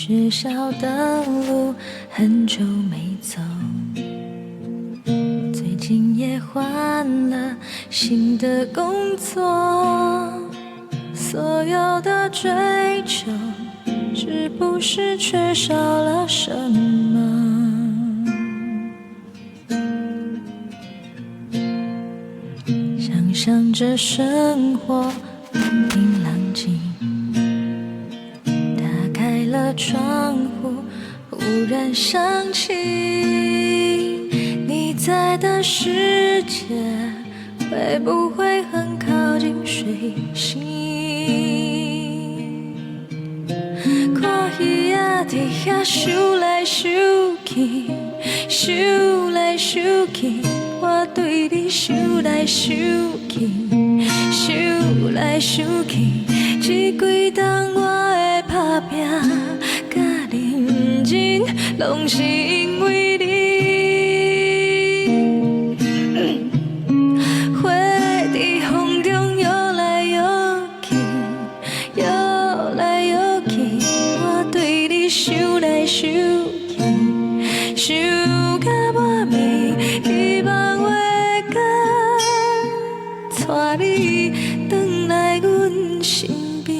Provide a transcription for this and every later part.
学校的路很久没走，最近也换了新的工作，所有的追求是不是缺少了什么？想象着生活风平浪静，窗户忽然想起你在的世界，会不会很靠近水星？看鱼仔在遐游来游去，游来游去，我对你想来想去，想来想去，这几冬我的打拼。认真，拢是因为你。花在风中摇来摇去，摇来摇去，我对你想来想去，想到半暝，希望有天带你回来阮身边。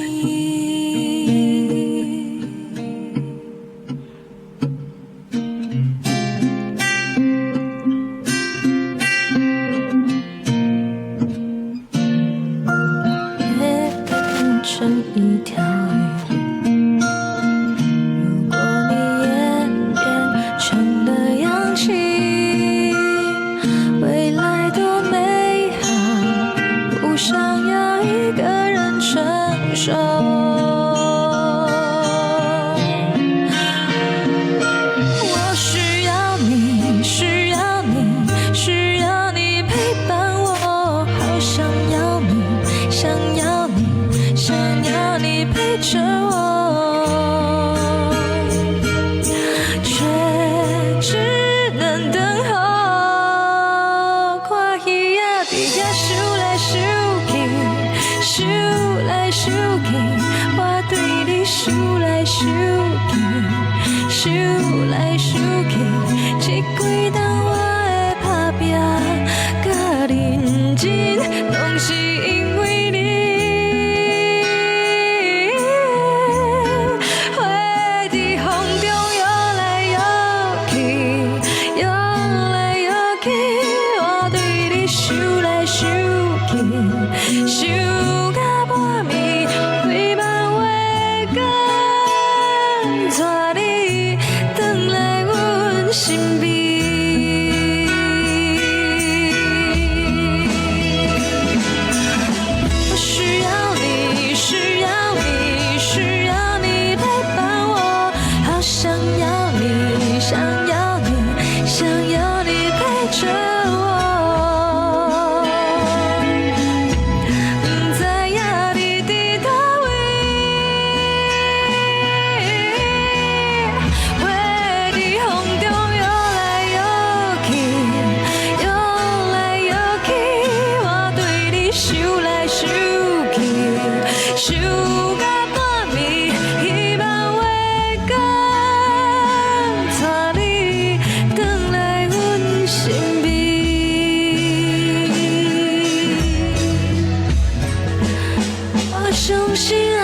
成一条鱼，如果你也变成了氧气，未来多美好，不想要一个人承受。我需要你，需要你，需要你陪伴我，好想要你，想要你。想要你陪着我，却只能等候。看鱼仔在遐游来游去，游来游去，我对你想来想去，想来想去，这几冬我的打拼甲认真，拢是因为你。想到半暝，希望有天带你回来阮身边。我需要你，需要你，需要你陪伴我，好想要你，想要你，想要你陪着我。想到半暝，希望有天带你回来阮身边。我相信。